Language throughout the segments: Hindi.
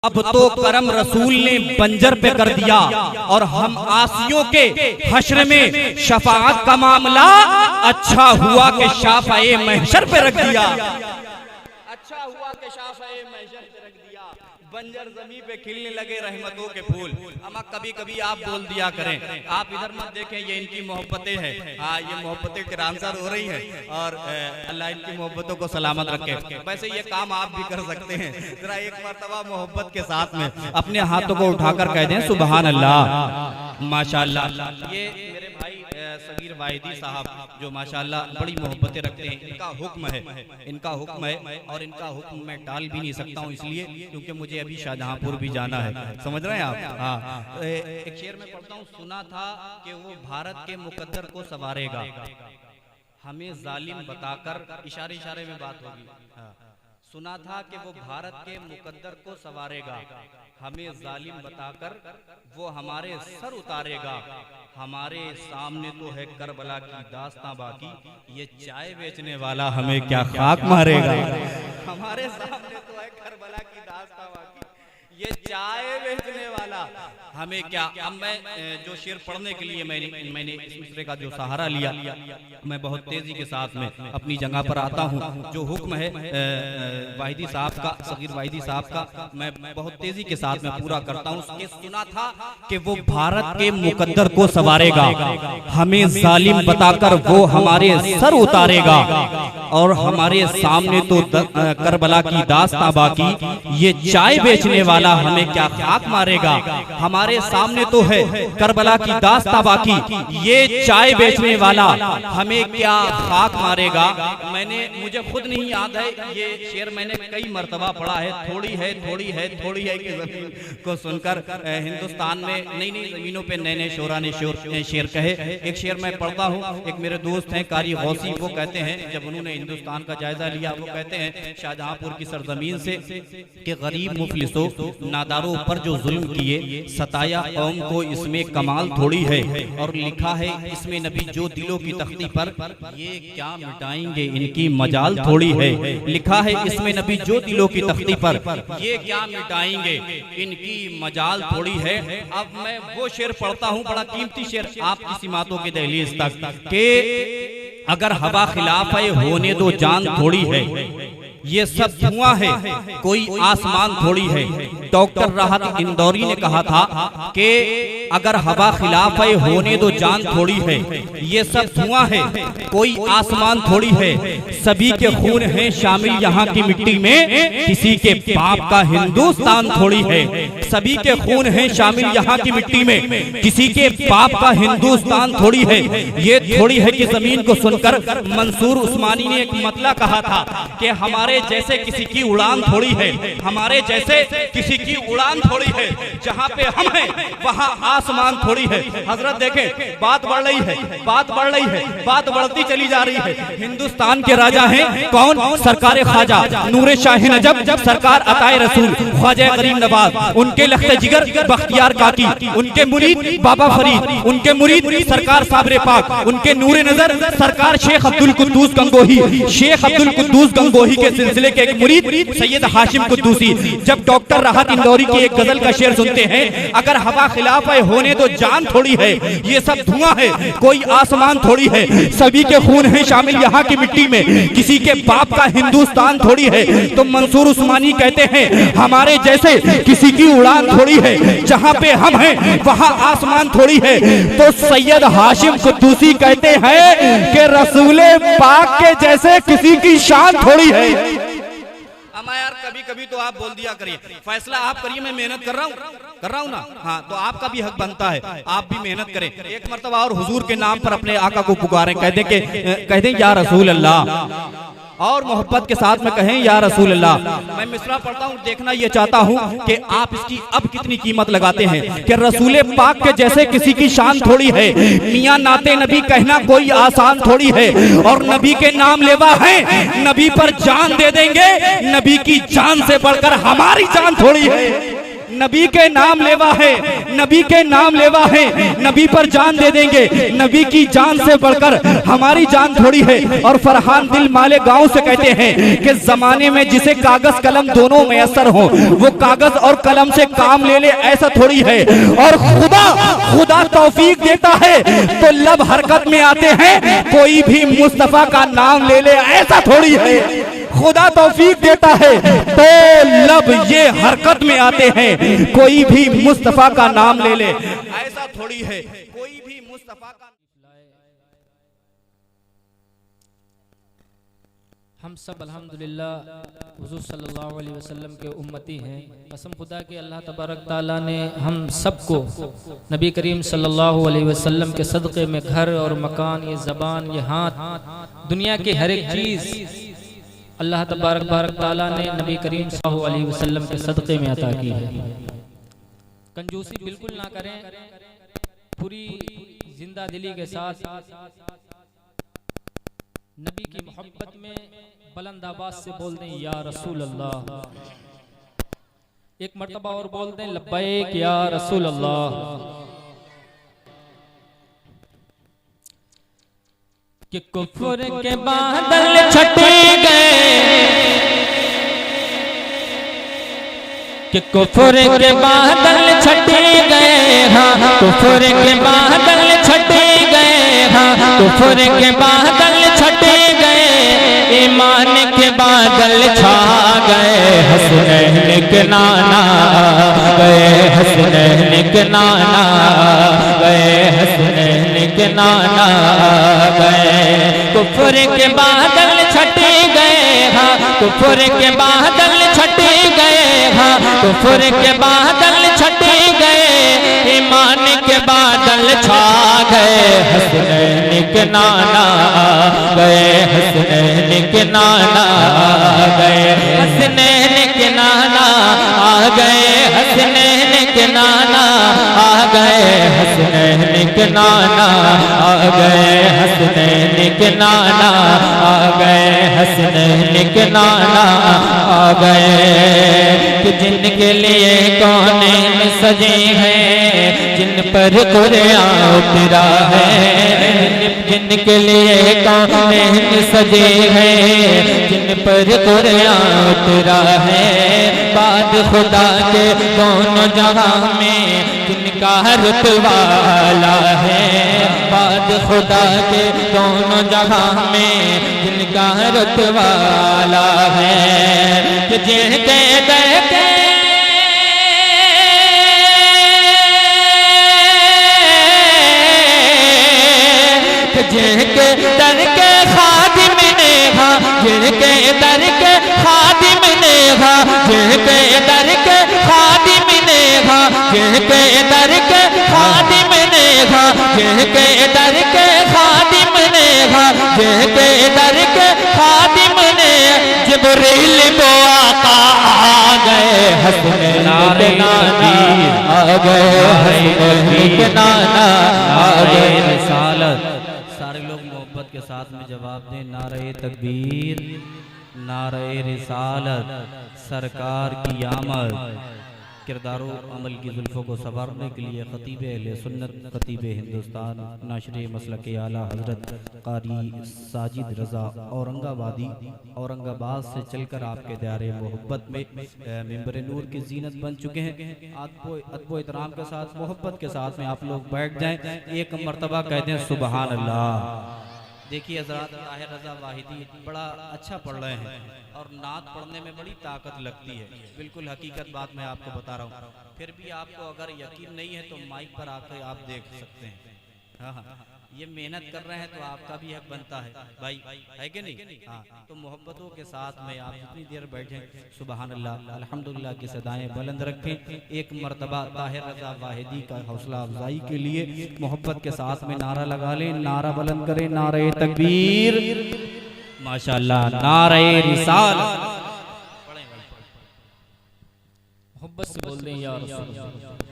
अब तो करम रसूल ने बंजर पे कर दिया और हम आसियों के हश्र में शफाअत का मामला अच्छा हुआ कि शाफ़ए महशर पे रख दिया। अच्छा हुआ कि शाफ़ए महशर पे रख दिया। बंजर जमीन पे खिलने लगे रहमतों के फूल। अमा कभी कभी आप बोल दिया करें, आप इधर मत देखें, ये इनकी मोहब्बतें हैं। हाँ, ये मोहब्बतें किरानसार हो रही हैं और अल्लाह इनकी मोहब्बतों को सलामत रखे। वैसे ये काम आप भी कर सकते हैं। जरा एक मर्तबा मोहब्बत के साथ में अपने हाथों को उठाकर कह दें सुबहान अल्लाह, माशाअल्लाह। ये मेरे भाई सगीर वाहिदी साहब जो माशाअल्लाह बड़ी मोहब्बतें रखते हैं, इनका हुक्म है, इनका हुक्म है और इनका हुक्म मैं टाल भी नहीं सकता हूँ, इसलिए क्योंकि मुझे अभी शाहजहांपुर भी जाना है। समझ रहे हैं आप? हाँ, एक शेर में पढ़ता हूँ, सुना था कि वो भारत के मुकद्दर को संवारेगा, हमें जालिम बताकर, इशारे इशारे में बात होगी। हाँ, सुना था कि वो भारत के मुकद्दर को संवारेगा, हमें जालिम बताकर वो हमारे सर उतारेगा। हमारे सामने तो है करबला की दास्तां बाकी, ये चाय बेचने वाला हमें क्या खाक मारेगा। हमारे सामने तो है करबला की दास्तां बाकी, ये चाय बेचने वाला हमें क्या। अब मैं जो शेर पढ़ने के लिए मैंने इस मिसरे का जो सहारा लिया, मैं बहुत तेजी के साथ में अपनी जगह पर आता हूँ। जो हुक्म है वाहिदी साहब का, सगीर वाहिदी साहब का, मैं बहुत तेजी के साथ में पूरा करता हूँ। उसके सुना था कि वो भारत के मुकद्दर को संवारेगा, हमें जालिम बताकर वो हमारे सर उतारेगा और हमारे सामने तो करबला की दास्तां बाकी, ये चाय बेचने वाला हमें क्या खाक मारेगा। हमारे सामने तो है करबला की दास्तां बाकी, ये चाय बेचने वाला हमें क्या खाक मारेगा। मुझे खुद नहीं याद है, ये शेर मैंने कई मर्तबा पढ़ा है। थोड़ी है थोड़ी है थोड़ी है कि ज़मीन को सुनकर हिंदुस्तान में नई नई जमीनों पे नए नए शोरा ने शेर कहे। एक शेर मैं पढ़ता हूँ, एक मेरे दोस्त हैं कारी गौसी, वो कहते हैं जब उन्होंने हिंदुस्तान का जायजा लिया, वो कहते हैं शाहजहांपुर की सरजमीन से कि गरीब मुफलिसों नादारों पर जो जुल्म किए, सताया कौम को इसमें कमाल थोड़ी है। और लिखा है इसमें नबी जो दिलों की तख्ती पर, ये क्या मिटाएंगे इनकी मजाल थोड़ी है। लिखा है इसमें नबी जो दिलों की तख्ती पर, ये क्या मिटाएंगे इनकी मजाल थोड़ी है। अब मैं वो शेर पढ़ता हूँ, बड़ा कीमती शेर, आपकी सिमातों के दहलीज तक, के अगर हवा खिलाफ है होने दो जान थोड़ी है, ये सब धुआं है कोई आसमान थोड़ी है। डॉक्टर राहत इंदौरी ने कहा था कि अगर हवा खिलाफ है होने दो जान थोड़ी है, ये सब धुआं है कोई आसमान थोड़ी है। सभी के खून हैं शामिल यहाँ की मिट्टी में, किसी के बाप का हिंदुस्तान थोड़ी है। सभी के खून हैं शामिल यहाँ की मिट्टी में, किसी के बाप का हिंदुस्तान थोड़ी है। ये थोड़ी है कि जमीन को सुनकर मंसूर उस्मानी ने एक मतला कहा था कि हमारे जैसे किसी की उड़ान थोड़ी है, हमारे जैसे किसी की उड़ान थोड़ी है। जहाँ पे हम हैं वहाँ आसमान थोड़ी है। हजरत देखें, बात बढ़ रही है, बात बढ़ रही है, बात बढ़ती चली जा रही है। हिंदुस्तान के राजा हैं कौन? सरकार ख्वाजा नूरे शाह नजब, सरकार अताए रसूल ख्वाजा गरीब नवाज, उनके लख्ते जिगर बख्तियार काकी, उनके मुरीद बाबा फरीद, उनके मुरीद सरकार साबरे पाक, उनके नूरे नजर सरकार शेख अब्दुल कुद्दूस गंगोही, शेख अब्दुल कुद्दूस गंगोही के सिलसिले के एक मुरीद सैयद हाशिम कुद्दूसी। जब डॉक्टर राहत इंदौरी की एक गजल का शेर सुनते हैं, अगर हवा खिलाफ है होने तो जान थोड़ी है, ये सब धुआं है कोई आसमान थोड़ी है। सभी के खून हैं शामिल यहाँ की मिट्टी में, किसी के बाप का हिंदुस्तान थोड़ी है। तो मंसूर उस्मानी कहते हैं हमारे जैसे किसी की उड़ान थोड़ी है, जहाँ पे हम हैं वहाँ आसमान थोड़ी है। तो सैयद हाशिम कुद्दूसी कहते हैं कि रसूले पाक के जैसे किसी की शान थोड़ी है। अमा यार कभी कभी तो आप बोल दिया करिए, फैसला आप करिए, मैं मेहनत कर रहा हूँ ना। हाँ, तो आपका भी हक बनता है, आप भी मेहनत करें। एक मर्तबा और हुजूर के नाम पर अपने आका को पुकारें, कह दें या रसूल अल्लाह, और मोहब्बत के साथ में कहें या रसूल अल्लाह। मैं मिसरा पढ़ता हूँ, देखना ये चाहता हूँ कि आप इसकी अब कितनी कीमत लगाते हैं कि रसूले पाक के जैसे किसी की शान थोड़ी है। मियाँ नाते नबी कहना कोई आसान थोड़ी है, और नबी के नाम लेवा है, नबी पर जान दे देंगे, नबी की जान से बढ़कर हमारी जान थोड़ी है। नबी के नाम लेवा है, नबी के नाम लेवा है, नबी पर जान दे देंगे। नबी की जान से बढ़कर हमारी जान थोड़ी है। और फरहान दिल माले गांव से कहते हैं कि जमाने में जिसे कागज कलम दोनों मैसर हो, वो कागज और कलम से काम ले ले, ऐसा थोड़ी है। और खुदा तौफीक देता है तो लब हरकत में आते हैं, कोई भी मुस्तफा का नाम ले ले, ऐसा थोड़ी है। खुदा तौफीक देता है तो लब ये हरकत में आते हैं, कोई भी मुस्तफा का नाम ले ले, ऐसा थोड़ी है। कोई भी मुस्तफा का हम सब अल्हम्दुलिल्लाह हुजूर सल्लल्लाहु अलैहि वसल्लम के उम्मती हैं। कसम खुदा के अल्लाह तबारक ताला ने हम सबको नबी करीम सल्लल्लाहु अलैहि वसल्लम के सदक़े में घर और मकान, ये ज़बान, ये हाथ, दुनिया की हर एक चीज़ अल्लाह तबारक ताला ने नबी करीम सल्लल्लाहु अलैहि वसल्लम के सदक़े में अता की है। कंजूसी बिल्कुल ना करें, पूरी जिंदा दिली के साथ नबी की मोहब्बत में बुलंद आवाज से बोल दें या रसूल अल्लाह। एक मर्तबा और बोल दें लब्बैक या रसूल अल्लाह। कि कुफ्र के बादल छटे गए, कि कुफ्र के बादल छटे गए, हाँ कुफ्र के बादल छटे गए, हाँ कुफ्र के बादल छटे गए, ईमान के बादल छा गए, हसनैन के नाना गए, हसनैन के नाना गए, हसनैन के नाना गए। कुफ्र के बादल छटे गए, हाँ कुफ्र के बादल छटे गए, हाँ कुफ्र के बादल छटे गए, ईमान के बादल छा गए, हसनैन के नाना गए, हसनैन के नाना गए, हसनैन के नाना आ गए, हसनैन के नाना आ गए, हसनैन के नाना आ गए, हसनैन के नाना आ गए, हसनैन के नाना आ गए। कि जिनके लिए कौनैन सजे हैं, जिन पर कुरान उतरा है, जिनके लिए कौनैन सजे हैं, जिन पर कुरान उतरा है, बाद खुदा के दोनों जहां में जिनका रुतवाला है, बाद खुदा के दोनों जहां में जिनका रुतवाला है। कि जिनके दर के जिनके दर के खादिम ने, हाँ जिनके दर के खादिम ने, हाँ जिनके दर के खादिम ने, हाँ जिनके दर के खादिम ने, हाँ जिनके दर के खादिम ने, हाँ जिनके दर के खादिम ने, जिब्रील वो आका आ गए, हसनैन के नाना आ गए, हसनैन के नाना आ गए। रिसालत सारे लोग मोहब्बत के साथ में जवाब दें, नारे तकबीर, नारे रिसालत, सरकार की आमद। किरदारों अमल की जुल्फ़ों को संवारने के लिए खतीब अहले सुन्नत, खतीब हिंदुस्तान, नाशरे मसलक आला हज़रत कारी साजिद रज़ा औरंगाबाद से चलकर आपके दायरे मोहब्बत में मिंबर नूर की जीनत बन चुके हैं। अदब एहतराम के साथ, मोहब्बत के साथ में आप लोग बैठ जाएं, एक मरतबा कहते हैं सुबहान अल्लाह। देखिए हज़रात, ताहिर रज़ा वाहिदी बड़ा अच्छा पढ़ रहे हैं और नात पढ़ने में बड़ी ताकत लगती है। बिल्कुल हकीकत बात मैं आपको बता रहा हूँ। फिर भी आपको अगर यकीन नहीं है तो माइक पर आकर आप देख सकते हैं। हाँ, ये मेहनत कर रहे हैं तो आपका भी हक बनता है भाई, है कि नहीं? हाँ, तो मोहब्बतों के साथ में आप जितनी देर बैठे सुबहान अल्लाह अल्हम्दुलिल्लाह की सदाएं बुलंद रखें। एक मरतबा ताहिर रज़ा वाहिदी का हौसला अफजाई के लिए मोहब्बत के साथ में नारा लगा लें, नारा बुलंद करें, नारे तकबीर, माशाअल्लाह, नारे रिसालत। मोहब्बत से बोल दें या रसूल अल्लाह।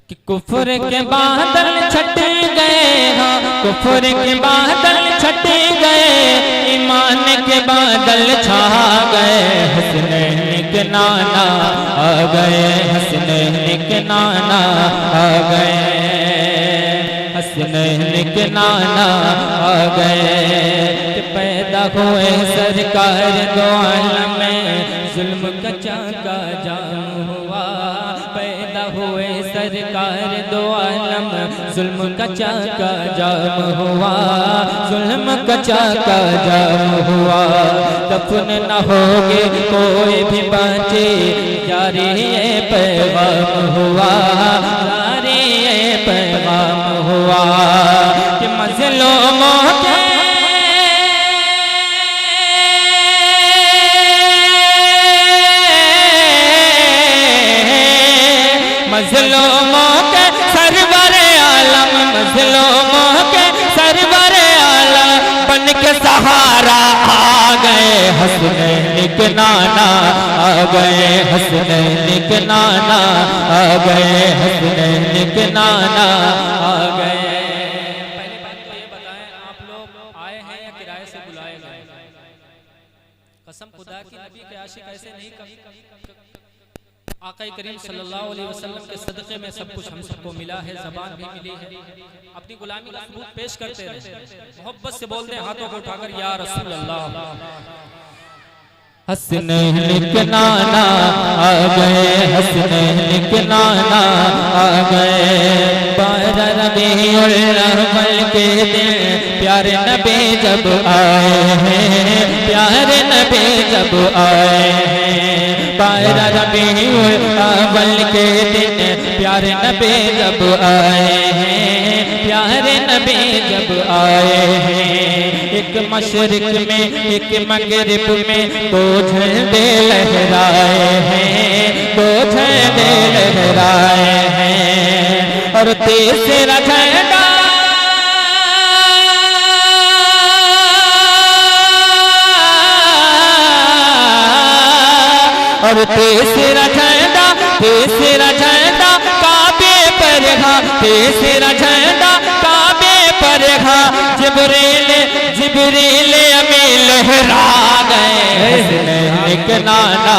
कि कुफ्र के बादल छटे गए, हाँ कुफ्र के बादल छटे गए, ईमान के बादल छा गए, हसनैन के नाना आ गए, हसनैन के नाना आ गए, हसनैन के नाना आ गए। पैदा हुए सरकार दो आलम में, जुल्म का चाका जाम हुआ। पैदा हुए सरकार दो आलम, जुल्म का चाका जाम हुआ, जुल्म का चाका जाम हुआ। दफन न होगे कोई भी बचे, जारी ये पैगाम हुआ, जारी ये पैगाम हुआ कि मज़लूमों के मज़लूमों के सरवर आलम, मज़लूमों के सरवर आलम बन के सहारा आ गए। हसनैन के नाना आ गए, हसनैन के नाना आ गए, हसनैन के नाना आ गए। पहले बात तो ये बताएं, आप लोग आए हैं या किराए से बुलाए गए? कसम खुदा की नबी के आशिक ऐसे नहीं कभी आका करीम सल्लल्लाहु अलैहि वसल्लम के सदक़े में सब कुछ हम सबको मिला है, ज़बान भी मिली है। अपनी गुलामी का सबूत पेश करते रहे, मोहब्बत से बोलते हैं हाथों को उठाकर या रसूल अल्लाह। हसनैन के नाना आ गए, हसनैन के नाना आ गए। 12 रबीउल अव्वल के दिन प्यारे नबी जब आए हैं, प्यारे नबी जब आए हैं। 12 रबीउल अव्वल के दिन प्यारे नबी जब आए हैं, प्यारे नबी जब आए हैं। एक मशरिक में एक मगरिब में दो झंडे लहराए हैं, दो झंडे लहराए हैं। और तीसरा झंडा और तीसरा झंडा, तीसरा झंडा काबे पर है, तीसरा झंडा काबे पर है। जिब्रील जिब्रील अमीन लहरा गए, हसनैन के नाना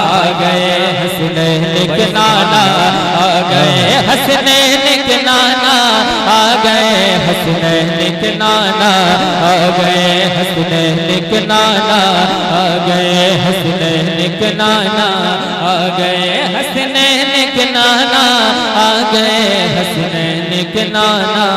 आ गए, हसनैन के नाना आ गए, हसनैन के नाना आ गए, हसनैन के नाना आ गए, हसनैन के नाना आ गए, हसनैन के नाना आ गए, हसनैन के नाना आ गए, हसनैन के नाना